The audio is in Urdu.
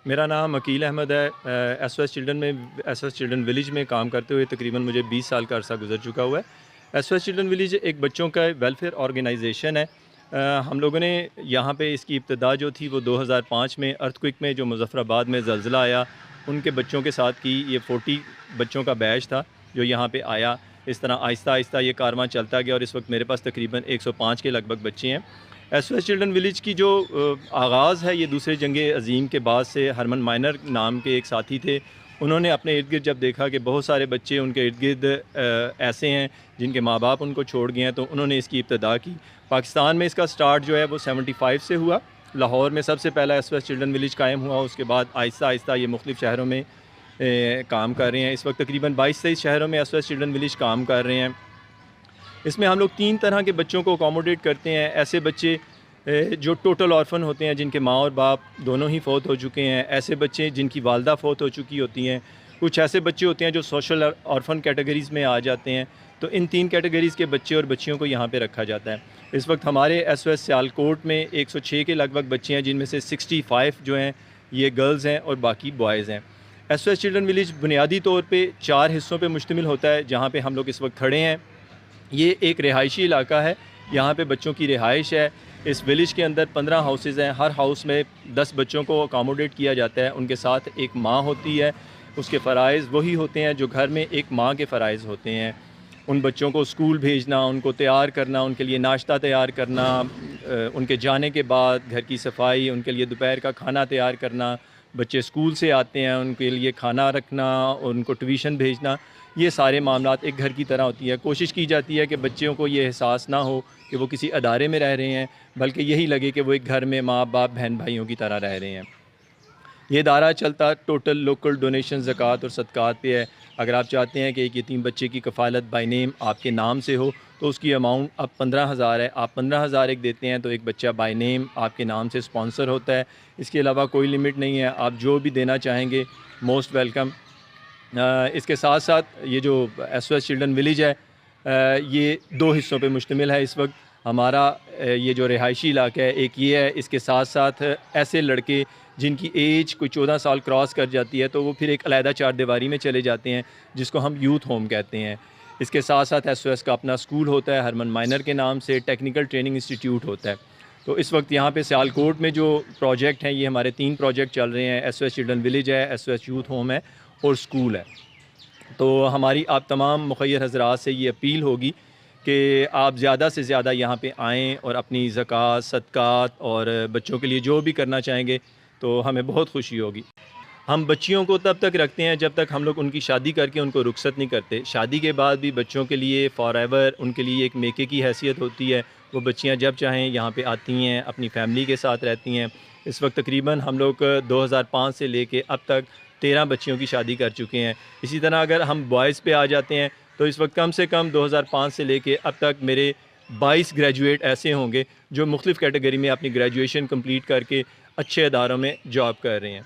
میرا نام عقیل احمد ہے۔ S O S children village میں کام کرتے ہوئے تقریباً مجھے 20 سال کا عرصہ گزر چکا ہوا ہے۔ S O S children village ایک بچوں کا ویلفیئر آرگنائزیشن ہے۔ ہم لوگوں نے یہاں پہ اس کی ابتدا جو تھی وہ 2005 میں ارتھ کوئک میں جو مظفر آباد میں زلزلہ آیا ان کے بچوں کے ساتھ کی۔ یہ 40 بچوں کا بیچ تھا جو یہاں پہ آیا۔ اس طرح آہستہ آہستہ یہ کارواں چلتا گیا اور اس وقت میرے پاس تقریباً 105 کے لگ بھگ بچے ہیں۔ S O S children village کی جو آغاز ہے یہ دوسرے جنگ عظیم کے بعد سے ہرمن مائنر نام کے ایک ساتھی تھے، انہوں نے اپنے ارد گرد جب دیکھا کہ بہت سارے بچے ان کے ارد گرد ایسے ہیں جن کے ماں باپ ان کو چھوڑ گئے ہیں، تو انہوں نے اس کی ابتدا کی۔ پاکستان میں اس کا سٹارٹ جو ہے وہ 75 سے ہوا۔ لاہور میں سب سے پہلا S O S children village قائم ہوا، اس کے بعد آہستہ آہستہ یہ مختلف شہروں میں کام کر رہے ہیں۔ اس وقت تقریباً 22-23 شہروں میں S O S children village کام کر رہے ہیں۔ اس میں ہم لوگ 3 طرح کے بچوں کو اکوموڈیٹ کرتے ہیں۔ ایسے بچے جو ٹوٹل آرفن ہوتے ہیں، جن کے ماں اور باپ دونوں ہی فوت ہو چکے ہیں، ایسے بچے جن کی والدہ فوت ہو چکی ہوتی ہیں، کچھ ایسے بچے ہوتے ہیں جو سوشل آرفن کیٹیگریز میں آ جاتے ہیں۔ تو ان 3 کیٹیگریز کے بچے اور بچیوں کو یہاں پہ رکھا جاتا ہے۔ اس وقت ہمارے ایس او ایس سیالکوٹ میں 106 کے لگ بھگ بچے ہیں، جن میں سے 65 جو ہیں یہ گرلز ہیں اور باقی بوائز ہیں۔ S O S children village بنیادی طور پہ 4 حصوں پہ مشتمل ہوتا ہے، جہاں پہ ہم لوگ اس وقت کھڑے ہیں۔ یہ ایک رہائشی علاقہ ہے، یہاں پہ بچوں کی رہائش ہے۔ اس ولیج کے اندر 15 ہاؤسز ہیں، ہر ہاؤس میں 10 بچوں کو اکاموڈیٹ کیا جاتا ہے۔ ان کے ساتھ ایک ماں ہوتی ہے، اس کے فرائض وہی ہوتے ہیں جو گھر میں ایک ماں کے فرائض ہوتے ہیں۔ ان بچوں کو اسکول بھیجنا، ان کو تیار کرنا، ان کے لیے ناشتہ تیار کرنا، ان کے جانے کے بعد گھر کی صفائی، ان کے لیے دوپہر کا کھانا تیار کرنا، بچے اسکول سے آتے ہیں ان کے لیے کھانا رکھنا، ان کو ٹیوشن بھیجنا، یہ سارے معاملات ایک گھر کی طرح ہوتی ہے۔ کوشش کی جاتی ہے کہ بچوں کو یہ احساس نہ ہو کہ وہ کسی ادارے میں رہ رہے ہیں، بلکہ یہی لگے کہ وہ ایک گھر میں ماں باپ بہن بھائیوں کی طرح رہ رہے ہیں۔ یہ ادارہ چلتا ٹوٹل لوکل ڈونیشن، زکوٰۃ اور صدقات پہ ہے۔ اگر آپ چاہتے ہیں کہ ایک یتیم بچے کی کفالت بائی نیم آپ کے نام سے ہو تو اس کی اماؤنٹ اب 15,000 ہے۔ آپ 15,000 ایک دیتے ہیں تو ایک بچہ بائی نیم آپ کے نام سے سپانسر ہوتا ہے۔ اس کے علاوہ کوئی لمٹ نہیں ہے، آپ جو بھی دینا چاہیں گے موسٹ ویلکم۔ اس کے ساتھ ساتھ یہ جو S O S children village ہے یہ 2 حصوں پہ مشتمل ہے۔ اس وقت ہمارا یہ جو رہائشی علاقہ ہے ایک یہ ہے، اس کے ساتھ ساتھ ایسے لڑکے جن کی ایج کوئی 14 سال کراس کر جاتی ہے تو وہ پھر ایک علیحدہ 4 دیواری میں چلے جاتے ہیں، جس کو ہم یوتھ ہوم کہتے ہیں۔ اس کے ساتھ ساتھ ایس او ایس کا اپنا اسکول ہوتا ہے، ہرمن مائنر کے نام سے ٹیکنیکل ٹریننگ انسٹیٹیوٹ ہوتا ہے۔ تو اس وقت یہاں پہ سیالکوٹ میں جو پروجیکٹ ہیں یہ ہمارے 3 پروجیکٹ چل رہے ہیں، S O S children village ہے، S O S youth home ہے اور اسکول ہے۔ تو ہماری آپ تمام مخیر حضرات سے یہ اپیل ہوگی کہ آپ زیادہ سے زیادہ یہاں پہ آئیں اور اپنی زکوٰۃ، صدقات اور بچوں کے لیے جو بھی کرنا چاہیں گے تو ہمیں بہت خوشی ہوگی۔ ہم بچیوں کو تب تک رکھتے ہیں جب تک ہم لوگ ان کی شادی کر کے ان کو رخصت نہیں کرتے۔ شادی کے بعد بھی بچوں کے لیے فار ایور ان کے لیے ایک میکے کی حیثیت ہوتی ہے۔ وہ بچیاں جب چاہیں یہاں پہ آتی ہیں، اپنی فیملی کے ساتھ رہتی ہیں۔ اس وقت تقریباً ہم لوگ 2005 سے لے کے اب تک 13 بچیوں کی شادی کر چکے ہیں۔ اسی طرح اگر ہم بوائز پہ آ جاتے ہیں تو اس وقت کم سے کم 2005 سے لے کے اب تک میرے 22 گریجویٹ ایسے ہوں گے جو مختلف کیٹیگری میں اپنی گریجویشن کمپلیٹ کر کے اچھے اداروں میں جاب کر رہے ہیں۔